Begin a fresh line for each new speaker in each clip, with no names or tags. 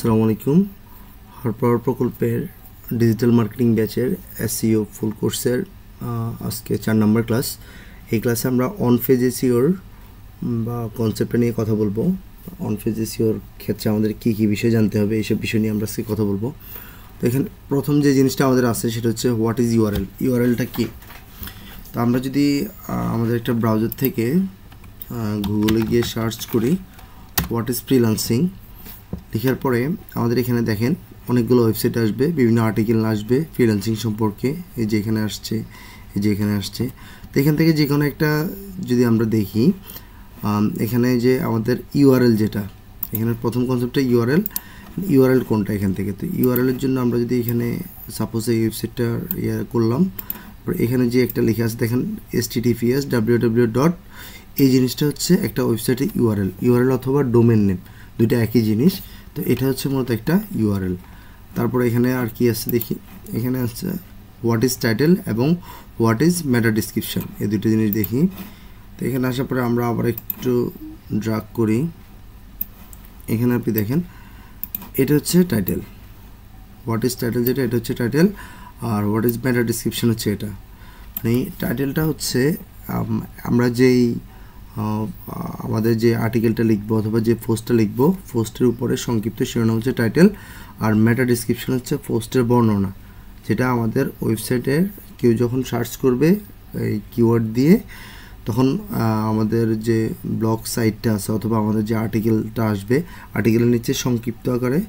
আসসালামু আলাইকুম। হরপাওয়ার প্রকল্পের ডিজিটাল মার্কেটিং ব্যাচের এসইও ফুল কোর্সের আজকে 4 নম্বর ক্লাস। এই ক্লাসে আমরা অন পেজ এসইওর বা কনসেপ্টটা নিয়ে কথা বলবো। অন পেজ এসইওর ক্ষেত্রে আমাদের কী কী বিষয় জানতে হবে এইসব বিষয় নিয়ে আমরা আজকে কথা বলবো। তো এখানে প্রথম যে জিনিসটা আমাদের আছে সেটা হচ্ছে হোয়াট ইজ ইউআরএল। ইউআরএলটা কী? তো আমরা যদি আমাদের একটা ব্রাউজার থেকে গুগলে গিয়ে সার্চ করি হোয়াট ইজ ফ্রিল্যান্সিং, লেখার পরে আমাদের এখানে দেখেন অনেকগুলো ওয়েবসাইট আসবে, বিভিন্ন আর্টিকেল আসবে ফ্রিল্যান্সিং সম্পর্কে। এই যে এখানে আসছে, এই যে এখানে আসছে। তো এখান থেকে যে কোনো একটা যদি আমরা দেখি, এখানে যে আমাদের ইউআরএল, যেটা এখানে প্রথম কনসেপ্টটা ইউআরএল কোনটা এখান থেকে। তো ইউআরএলের জন্য আমরা যদি এখানে সাপোজ এই ওয়েবসাইটটা করলাম, এখানে যে একটা লেখা আছে দেখেন https www. এই জিনিসটা হচ্ছে একটা ওয়েবসাইটের ইউআরএল অথবা ডোমেন নেম, দুইটা একই জিনিস। তো এটা হচ্ছে মূলত একটা ইউআরএল। তারপরে এখানে আর কি আছে দেখি, এখানে আছে হোয়াট ইজ টাইটেল এবং হোয়াট ইজ মেটা ডিসক্রিপশন, এই দুটো জিনিস দেখি। তো এখানে আসার পরে আমরা আবার একটু ড্রাগ করি, এখানে আপনি দেখেন এটা হচ্ছে টাইটেল, হোয়াট ইজ টাইটেল যেটা, এটা হচ্ছে টাইটেল। আর হোয়াট ইজ মেটা ডিসক্রিপশন হচ্ছে এটা। মানে টাইটেলটা হচ্ছে আমরা যেই আমাদের যে আর্টিকেলটা লিখবো অথবা যে পোস্টটা লিখবো, পোস্টের উপরে সংক্ষিপ্ত শিরোনাম হচ্ছে টাইটেল। আর মেটা ডিসক্রিপশন হচ্ছে পোস্টের বর্ণনা, যেটা আমাদের ওয়েবসাইটের কেউ যখন সার্চ করবে এই কিওয়ার্ড দিয়ে, তখন আমাদের যে ব্লগ সাইটটা আছে অথবা আমাদের যে আর্টিকেলটা আসবে, আর্টিকেলের নিচে সংক্ষিপ্ত আকারে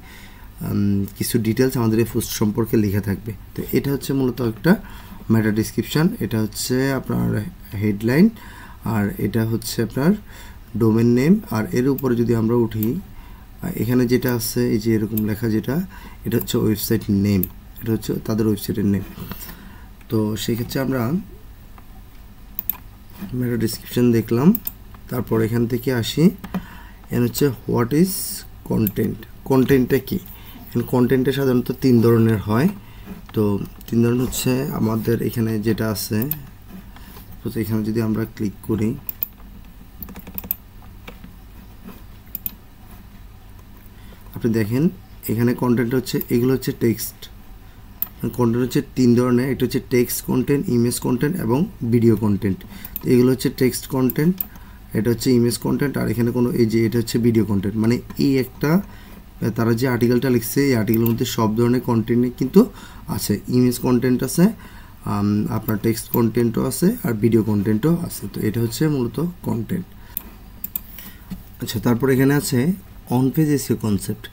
কিছু ডিটেলস আমাদের এই পোস্ট সম্পর্কে লেখা থাকবে। তো এটা হচ্ছে মূলত একটা মেটা ডিসক্রিপশান। এটা হচ্ছে আপনার হেডলাইন, আর এটা হচ্ছে আপনার ডোমেন নেম। আর এর উপরে যদি আমরা উঠি, এখানে যেটা আছে এই যে এরকম লেখা, যেটা এটা হচ্ছে ওয়েবসাইট নেম, এটা হচ্ছে তাদের ওয়েবসাইটের নেম। তো সেক্ষেত্রে আমরা মেটা ডিসক্রিপশান দেখলাম। তারপর এখান থেকে আসি, এখানে হচ্ছে হোয়াট ইজ কন্টেন্ট। কন্টেন্টটা কী? এখানে কন্টেন্টটা সাধারণত 3 ধরনের হয়। তো 3 ধরনের হচ্ছে আমাদের এখানে যেটা আছে, এখানে যদি আমরা ক্লিক করি, আপনি দেখেন এখানে কন্টেন্ট হচ্ছে, এগুলো হচ্ছে টেক্সট কন্টেন্ট হচ্ছে 3 ধরনের। এটা হচ্ছে টেক্সট কন্টেন্ট, ইমেজ কন্টেন্ট এবং ভিডিও কন্টেন্ট। তো এগুলো হচ্ছে টেক্সট কন্টেন্ট, এটা হচ্ছে ইমেজ কন্টেন্ট, আর এখানে কোনো এই যে এটা হচ্ছে ভিডিও কন্টেন্ট। মানে এই একটা তারা যে আর্টিকেলটা লিখছে, এই আর্টিকেলের মধ্যে সব ধরনের কন্টেন্ট কিন্তু আছে। ইমেজ কন্টেন্ট আছে, আপনার টেক্সট কন্টেন্টও আছে, আর ভিডিও কন্টেন্টও আছে। তো এটা হচ্ছে মূলত কন্টেন্ট। আচ্ছা, তারপর এখানে আছে অন পেজ এসইও কনসেপ্ট।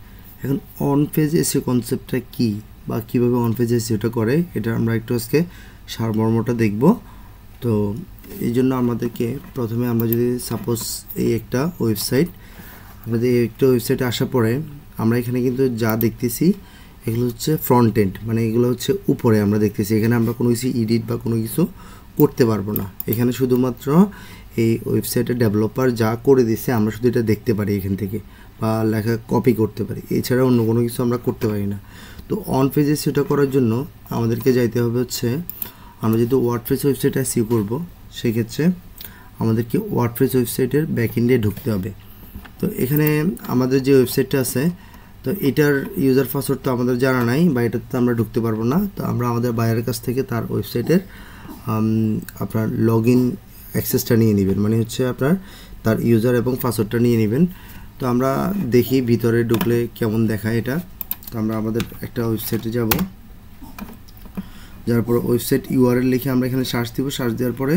এখন অন পেজ এসইও কনসেপ্টটা কী বা কীভাবে অন পেজ এসইওটা করে, এটা আমরা একটু আজকে সারমর্মটা দেখব। তো এই জন্য আমাদেরকে প্রথমে আমরা যদি সাপোজ এই একটা ওয়েবসাইট, আমাদের এই একটা ওয়েবসাইটে আসার পরে আমরা এখানে কিন্তু যা দেখতেছি এগুলো হচ্ছে ফ্রন্ট এন্ড, মানে এগুলো হচ্ছে উপরে আমরা দেখতেছি। এখানে আমরা কোনো কিছু এডিট বা কোনো কিছু করতে পারবো না। এখানে শুধুমাত্র এই ওয়েবসাইটের ডেভেলপার যা করে দিচ্ছে আমরা শুধু এটা দেখতে পারি এখান থেকে, বা লেখা কপি করতে পারি, এছাড়া অন্য কোনো কিছু আমরা করতে পারি না। তো অন পেজে সেটা করার জন্য আমাদেরকে যাইতে হবে হচ্ছে, আমরা যেহেতু ওয়ার্ডপ্রেস ওয়েবসাইটে এসইও করব, সেক্ষেত্রে আমাদেরকে ওয়ার্ডপ্রেস ওয়েবসাইটের ব্যাকএন্ডে ঢুকতে হবে। তো এখানে আমাদের যে ওয়েবসাইটটা আছে, তো এটার ইউজার পাসওয়ার্ড তো আমাদের জানা নাই, বা এটাতে আমরা ঢুকতে পারবো না। তো আমরা আমাদের বাইরের কাছ থেকে তার ওয়েবসাইটের আপনার লগ ইন অ্যাক্সেসটা নিয়ে নেবেন, মানে হচ্ছে আপনার তার ইউজার এবং পাসওয়ার্ডটা নিয়ে নেবেন। তো আমরা দেখি ভিতরে ঢুকলে কেমন দেখায় এটা। তো আমরা আমাদের একটা ওয়েবসাইটে যাব, যার পরে ওয়েবসাইট ইউআরএল লিখে আমরা এখানে সার্চ দিব। সার্চ দেওয়ার পরে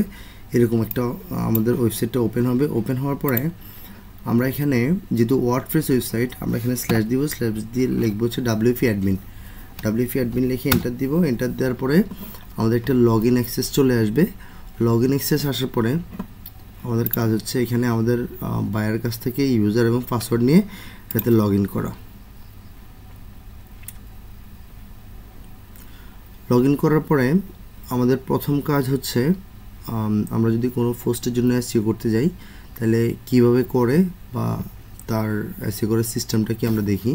এরকম একটা আমাদের ওয়েবসাইটটা ওপেন হবে। ওপেন হওয়ার পরে আমরা এখানে যেহেতু ওয়ার্ডপ্রেস ওয়েবসাইট, আমরা এখানে স্ল্যাশ দিব, স্ল্যাশ দিয়ে লিখবো হচ্ছে WP অ্যাডমিন লিখে এন্টার দিব। এন্টার দেওয়ার পরে আমাদের একটা লগ ইন অ্যাক্সেস চলে আসবে। লগ ইন অ্যাক্সেস আসার পরে আমাদের কাজ হচ্ছে এখানে আমাদের বায়ার কাছ থেকে ইউজার এবং পাসওয়ার্ড নিয়ে এটাতে লগ ইন করা। লগ ইন করার পরে আমাদের প্রথম কাজ হচ্ছে, আমরা যদি কোনো পোস্টের জন্য এসইও করতে যাই তাহলে কিভাবে করে বা তার এসইও করার সিস্টেমটা কি আমরা দেখি।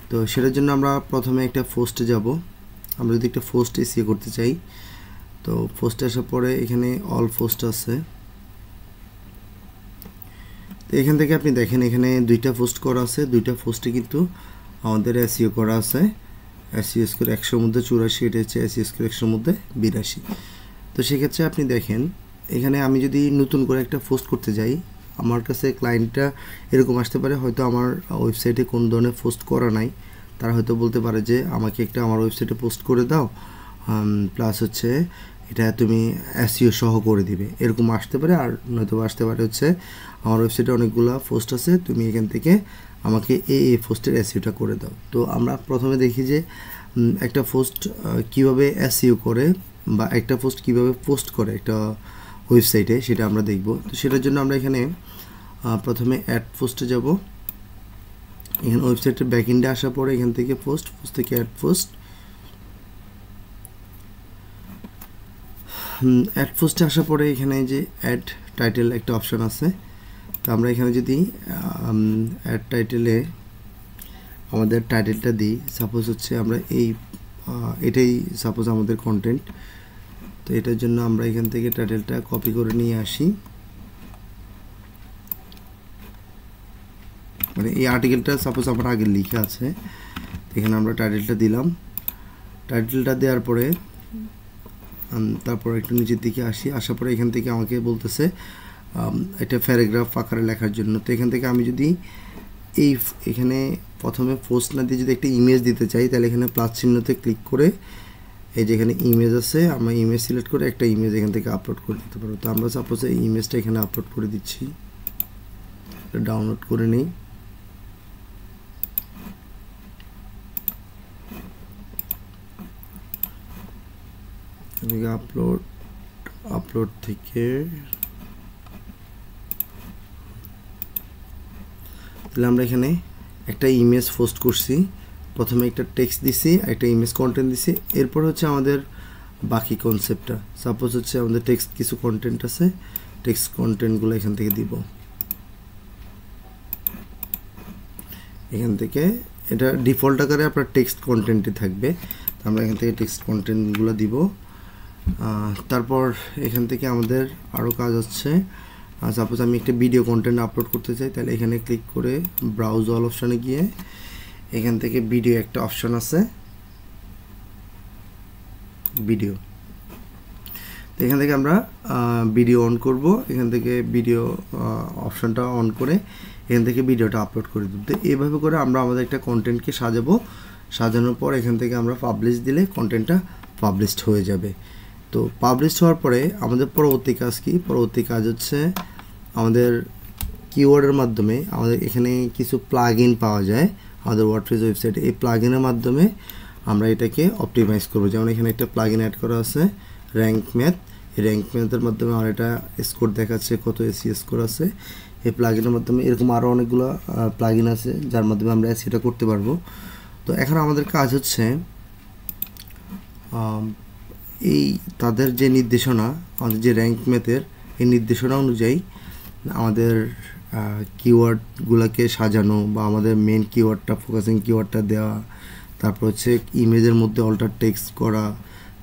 তো সেটার জন্য আমরা প্রথমে একটা পোস্টে যাব। আমরা যদি একটা পোস্ট এসইও করতে চাই, তো পোস্টে আসার পরে এখানে অল পোস্ট আছে। তো এখান থেকে আপনি দেখেন এখানে 2টা পোস্ট করা আছে, 2টা পোস্টে কিন্তু আমাদের এসইও করা আছে এসইও স্কোর 100 মধ্যে 84, এটা হচ্ছে এসইও স্কোর 100 মধ্যে 82। তো সেক্ষেত্রে আপনি দেখেন এখানে আমি যদি নতুন করে একটা পোস্ট করতে যাই, আমার কাছে ক্লায়েন্টটা এরকম আসতে পারে, হয়তো আমার ওয়েবসাইটে কোন ধরনের পোস্ট করা নাই, তারা হয়তো বলতে পারে যে আমাকে একটা আমার ওয়েবসাইটে পোস্ট করে দাও, প্লাস হচ্ছে এটা তুমি এসইও সহ করে দিবে, এরকম আসতে পারে। আর নয়তো আসতে পারে হচ্ছে আমার ওয়েবসাইটে অনেকগুলো পোস্ট আছে, তুমি এখান থেকে আমাকে এই পোস্টের এসইওটা করে দাও। তো আমরা প্রথমে দেখি যে একটা পোস্ট কিভাবে এসইও করে বা একটা পোস্ট কিভাবে পোস্ট করে একটা ওয়েবসাইটে, সেটা আমরা দেখব। তো সেটার জন্য আমরা এখানে প্রথমে অ্যাড পোস্টে যাব। এখানে ওয়েবসাইটের ব্যাকএন্ডে আসার পরে এখান থেকে পোস্ট থেকে অ্যাড পোস্ট, অ্যাড পোস্টে আসার পরে এখানে যে অ্যাড টাইটেল একটা অপশান আছে। তো আমরা এখানে যদি অ্যাড টাইটেলে আমাদের টাইটেলটা দিই, সাপোজ হচ্ছে আমরা এটাই সাপোজ আমাদের কন্টেন্ট। তো এটার জন্য আমরা এখান থেকে টাইটেলটা কপি করে নিয়ে আসি, মানে এই আর্টিকেলটা সাপোজ আমার আগে লেখা আছে, এখানে আমরা টাইটেলটা দিলাম। টাইটেলটা দেওয়ার পরে তারপর একটু নিচের দিকে আসার পরে এখান থেকে আমাকে বলতেছে এটা প্যারাগ্রাফ আকারে লেখার জন্য। তো এখান থেকে আমি যদি এখানে প্রথমে পোস্ট না দিয়ে যদি একটা ইমেজ দিতে চাই, তাহলে এখানে প্লাস চিহ্নতে ক্লিক করে এই যে এখানে ইমেজ আছে, আমরা ইমেজ সিলেক্ট করে একটা ইমেজ এখান থেকে আপলোড করে দিতে পারবো। তো আমরা সাপোজ এই ইমেজটা এখানে আপলোড করে দিচ্ছি, ডাউনলোড করে নিই। আপলোড থেকে তাহলে আমরা এখানে একটা ইমেজ পোস্ট করছি, প্রথমে একটা টেক্সট দিছি, একটা ইমেজ কন্টেন্ট দিছি, এরপর হচ্ছে আমাদের বাকি কনসেপ্টটা। সাপোজ হচ্ছে আমাদের টেক্সট কিছু কন্টেন্ট আছে, টেক্সট কন্টেন্টগুলো এখান থেকে দিব। এখান থেকে এটা ডিফল্ট আকারে আপনার টেক্সট কন্টেন্টই থাকবে, তো আমরা এখান থেকে টেক্সট কন্টেন্টগুলো দিব। তারপর এখান থেকে আমাদের আরও কাজ হচ্ছে, সাপোজ আমি একটা ভিডিও কন্টেন্ট আপলোড করতে চাই, তাহলে এখানে ক্লিক করে ব্রাউজ অল অপশানে গিয়ে এখান থেকে ভিডিও একটা অপশান আছে, ভিডিও। তো এখান থেকে আমরা ভিডিও অন করব, এখান থেকে ভিডিও অপশানটা অন করে এখান থেকে ভিডিওটা আপলোড করে দেব। তো এইভাবে করে আমরা আমাদের একটা কন্টেন্টকে সাজাবো, সাজানোর পর এখান থেকে আমরা পাবলিশ দিলে কন্টেন্টটা পাবলিশড হয়ে যাবে। তো পাবলিশড হওয়ার পরে আমাদের পরবর্তী কাজ কি? পরবর্তী কাজ হচ্ছে আমাদের কিওয়ার্ডের মাধ্যমে আমাদের এখানে কিছু প্লাগ ইন পাওয়া যায় আমাদের ওয়ার্ডপ্রেস ওয়েবসাইটে, এই প্লাগ ইনের মাধ্যমে আমরা এটাকে অপটিমাইজ করবো। যেমন এখানে একটা প্লাগ ইন অ্যাড করা আছে র্যাঙ্ক ম্যাথ, এই র্যাঙ্ক ম্যাথের মাধ্যমে আমার এটা স্কোর দেখাচ্ছে কত এসি স্কোর আছে। এই প্লাগ ইনের মাধ্যমে এরকম আরও অনেকগুলো প্লাগ ইন আছে যার মাধ্যমে আমরা সেটা করতে পারবো। তো এখন আমাদের কাজ হচ্ছে এই তাদের যে নির্দেশনা, আমাদের যে র্যাঙ্ক ম্যাথের এই নির্দেশনা অনুযায়ী আমাদের কিওয়ার্ডগুলোকে সাজানো বা আমাদের মেন কিওয়ার্ডটা ফোকাসিং কিওয়ার্ডটা দেওয়া, তারপর হচ্ছে ইমেজের মধ্যে অল্টার টেক্সট করা,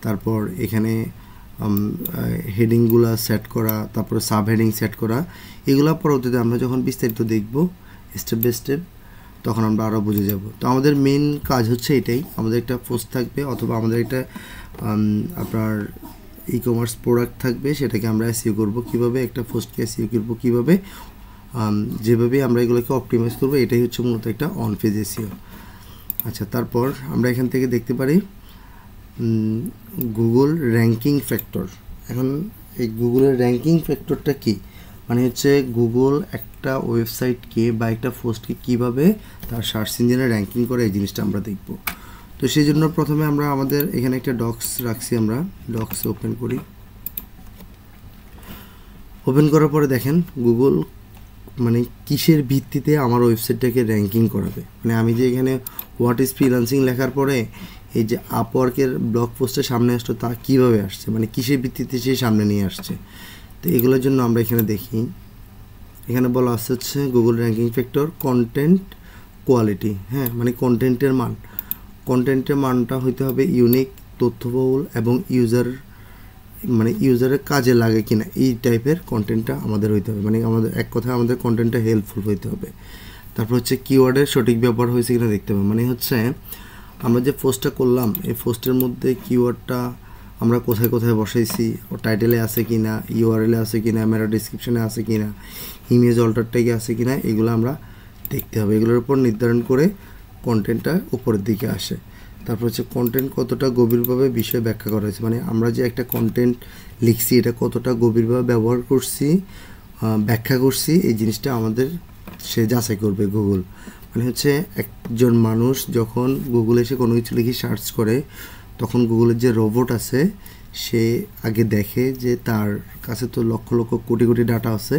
তারপর এখানে হেডিংগুলো সেট করা, তারপরে সাব হেডিং সেট করা, এগুলো পরবর্তীতে আমরা যখন বিস্তারিত দেখব স্টেপ বাই স্টেপ তখন আমরা আরও বুঝে যাব। তো আমাদের মেন কাজ হচ্ছে এটাই, আমাদের একটা পোস্ট থাকবে অথবা আমাদের একটা আপনার ই কমার্স প্রোডাক্ট থাকবে, সেটাকে আমরা এসইও করব কীভাবে, একটা পোস্টকে এসইও করব কীভাবে, যেভাবে আমরা এগুলোকে অপটিমাইজ করব, এটাই হচ্ছে মূলত একটা অন পেজ এসইও। আচ্ছা, তারপর আমরা এখান থেকে দেখতে পারি গুগল র্যাঙ্কিং ফ্যাক্টর। এখন এই গুগলের র্যাঙ্কিং ফ্যাক্টরটা কি, মানে হচ্ছে গুগল একটা ওয়েবসাইটকে বা একটা পোস্টকে কীভাবে তার সার্চ ইঞ্জিনে র্যাঙ্কিং করে, এই জিনিসটা আমরা দেখব। তো সেই জন্য প্রথমে আমরা আমাদের এখানে একটা ডক্স রাখছি, আমরা ডক্স ওপেন করি। ওপেন করার পরে দেখেন গুগল মানে কিসের ভিত্তিতে আমার ওয়েবসাইটটাকে র্যাঙ্কিং করাবে। মানে আমি যে এখানে হোয়াট ইজ ফ্রিল্যান্সিং লেখার পরে এই যে আপওয়ার্কের ব্লগ পোস্টের সামনে আসতো, তা কীভাবে আসছে, মানে কিসের ভিত্তিতে সে সামনে নিয়ে আসছে। তো এগুলোর জন্য আমরা এখানে দেখি, এখানে বলা আছে হচ্ছে Google ranking factor content quality. হ্যাঁ, মানে কন্টেন্টের মানটা হইতে হবে ইউনিক, তথ্যবহুল এবং ইউজারের কাজে লাগে কিনা, এই টাইপের কন্টেন্টটা আমাদের হইতে হবে। মানে আমাদের এক কথায় আমাদের কন্টেন্টটা হেল্পফুল হইতে হবে। তারপর হচ্ছে কিওয়ার্ডের সঠিক ব্যবহার হয়েছে কিনা দেখতে হবে, মানে হচ্ছে আমরা যে পোস্টটা করলাম এই পোস্টের মধ্যে কিওয়ার্ডটা আমরা কোথায় কোথায় বসাইছি, ও টাইটেলে আছে কি না, ইউআরএলে আছে কি না, মেটা ডেসক্রিপশনে আছে কি না, ইমেজ অল্টার ট্যাগে আছে কি না, এগুলো আমরা দেখতে হবে। এগুলোর উপর নির্ধারণ করে কন্টেন্টটা উপরের দিকে আসে। তারপর হচ্ছে কন্টেন্ট কতটা গভীরভাবে বিষয় ব্যাখ্যা করা হয়েছে, মানে আমরা যে একটা কন্টেন্ট লিখছি এটা কতটা গভীরভাবে ব্যবহার করছি, ব্যাখ্যা করছি, এই জিনিসটা আমাদের সে যাচাই করবে গুগল। মানে হচ্ছে একজন মানুষ যখন গুগলে এসে কোনো কিছু লিখে সার্চ করে তখন গুগলের যে রোবট আছে সে আগে দেখে যে তার কাছে তো লক্ষ লক্ষ কোটি কোটি ডাটা আছে,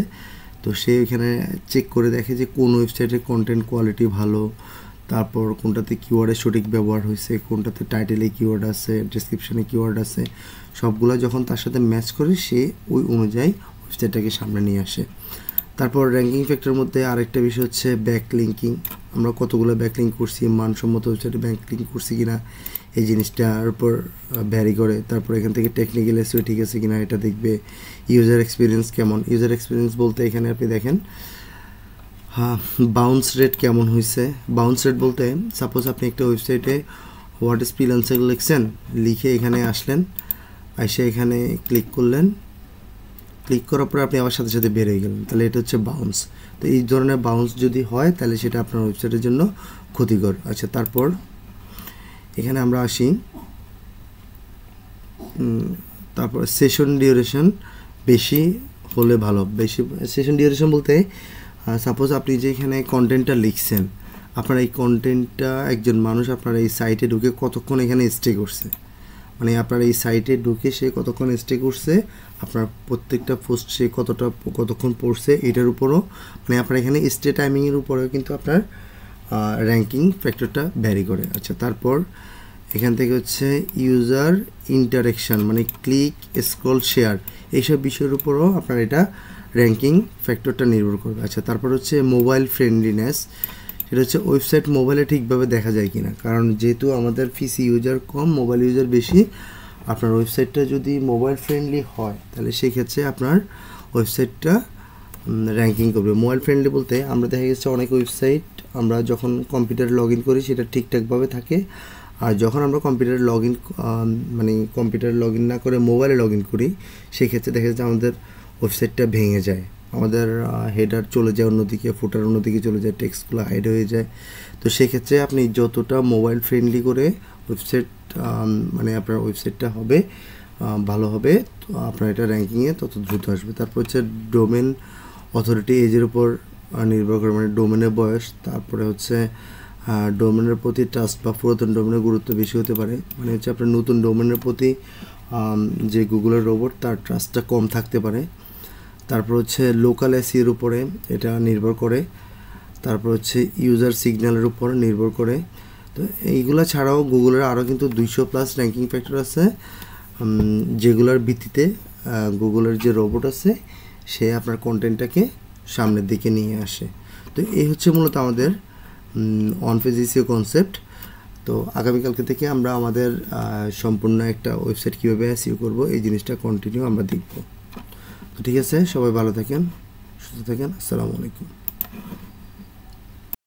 তো সে ওইখানে চেক করে দেখে যে কোন ওয়েবসাইটের কন্টেন্ট কোয়ালিটি ভালো, তারপর কোনটাতে কিওয়ার্ডের সঠিক ব্যবহার হয়েছে, কোনটাতে টাইটেলে কিওয়ার্ড আছে, ডেসক্রিপশনে কিওয়ার্ড আছে, সবগুলো যখন তার সাথে ম্যাচ করে সে ওই অনুযায়ী ওয়েবসাইটটাকে সামনে নিয়ে আসে। তারপর র্যাঙ্কিং ফ্যাক্টরের মধ্যে আরেকটা বিষয় হচ্ছে ব্যাক লিঙ্কিং। আমরা কতগুলো ব্যাক লিঙ্ক করছি, মানসম্মত ওয়েবসাইটে ব্যাক লিঙ্ক করছি কিনা এই জিনিসটার উপর ভ্যারি করে। তারপর এখান থেকে টেকনিক্যাল এসইও ঠিক আছে কিনা এটা দেখবে। ইউজার এক্সপিরিয়েন্স কেমন, ইউজার এক্সপিরিয়েন্স বলতে এখানে আপনি দেখেন বাউন্স রেট কেমন হয়েছে। বাউন্স রেট বলতে সাপোজ আপনি একটা ওয়েবসাইটে হোয়াট ইজ ফ্রিল্যান্সার লিখছেন, লিখে এখানে আসলেন, এসে এখানে ক্লিক করলেন, ক্লিক করার পরে আপনি আবার সাথে সাথে বের হয়ে গেলেন, তাহলে এটা হচ্ছে বাউন্স। তো এই ধরনের বাউন্স যদি হয় তাহলে সেটা আপনার ওয়েবসাইটের জন্য ক্ষতিকর। আচ্ছা, তারপর এখানে আমরা আসি, তারপর সেশন ডিউরেশন বেশি হলে ভালো। বেশি সেশন ডিউরেশন বলতে সাপোজ আপনি যে এখানে কন্টেন্টটা লিখছেন, আপনার এই কন্টেন্টটা একজন মানুষ আপনার এই সাইটে ঢুকে কতক্ষণ এখানে স্টে করছে, মানে আপনার এই সাইটে ঢুকে সে কতক্ষণ স্টে করছে, আপনার প্রত্যেকটা পোস্ট সে কতক্ষণ পড়ছে, এটার উপরও মানে আপনার এখানে স্টে টাইমিংয়ের উপরেও কিন্তু আপনার র্যাঙ্কিং ফ্যাক্টরটা ভ্যারি করে। আচ্ছা, তারপর এখান থেকে হচ্ছে ইউজার ইন্টারেকশান, মানে ক্লিক, স্ক্রল, শেয়ার, এইসব বিষয়ের উপরও আপনার এটা র্যাঙ্কিং ফ্যাক্টরটা নির্ভর করবে। আচ্ছা, তারপর হচ্ছে মোবাইল ফ্রেন্ডলিনেস, সেটা হচ্ছে ওয়েবসাইট মোবাইলে ঠিকভাবে দেখা যায় কিনা, কারণ যেহেতু আমাদের পিসি ইউজার কম, মোবাইল ইউজার বেশি, আপনার ওয়েবসাইটটা যদি মোবাইল ফ্রেন্ডলি হয় তাহলে সেক্ষেত্রে আপনার ওয়েবসাইটটা র্যাঙ্কিং করবে। মোবাইল ফ্রেন্ডলি বলতে আমরা দেখা গেছে অনেক ওয়েবসাইট আমরা যখন কম্পিউটারে লগ ইন করি সেটা ঠিকঠাকভাবে থাকে, আর যখন আমরা কম্পিউটারে লগ ইন না করে মোবাইলে লগ ইন করি সেক্ষেত্রে দেখা যাচ্ছে আমাদের ওয়েবসাইটটা ভেঙে যায়, আমাদের হেডার চলে যায় অন্যদিকে, ফুটার অন্যদিকে চলে যায়, টেক্সটগুলো হাইড হয়ে যায়। তো সেক্ষেত্রে আপনি যতটা মোবাইল ফ্রেন্ডলি করে ওয়েবসাইট মানে আপনার ওয়েবসাইটটা হবে ভালো হবে, তো আপনার এটা র্যাঙ্কিংয়ে তত দ্রুত আসবে। তারপর হচ্ছে ডোমেন অথরিটি এজের উপর নির্ভর করে, মানে ডোমেনের বয়স, তারপরে হচ্ছে ডোমেনের প্রতি ট্রাস্ট বা পুরাতন ডোমেনের গুরুত্ব বেশি হতে পারে, মানে হচ্ছে আপনার নতুন ডোমেনের প্রতি যে গুগলের রোবট তার ট্রাস্টটা কম থাকতে পারে। তারপর হচ্ছে লোকাল এসইওর উপরে এটা নির্ভর করে, তারপর হচ্ছে ইউজার সিগন্যালের উপর নির্ভর করে। তো এইগুলো ছাড়াও গুগলের আরও কিন্তু 200+ র্যাঙ্কিং ফ্যাক্টর আছে, যেগুলোর ভিত্তিতে গুগলের যে রোবট আছে সে আপনার কন্টেন্টটাকে সামনের দিকে নিয়ে আসে। তো এই হচ্ছে মূলত আমাদের অন পেজ এসইও কনসেপ্ট। তো আগামীকালকে থেকে আমরা আমাদের সম্পূর্ণ একটা ওয়েবসাইট কীভাবে এসইও করব এই জিনিসটা কন্টিনিউ আমরা দেখব। তো ঠিক আছে, সবাই ভালো থাকেন, সুস্থ থাকেন, আসসালামু আলাইকুম।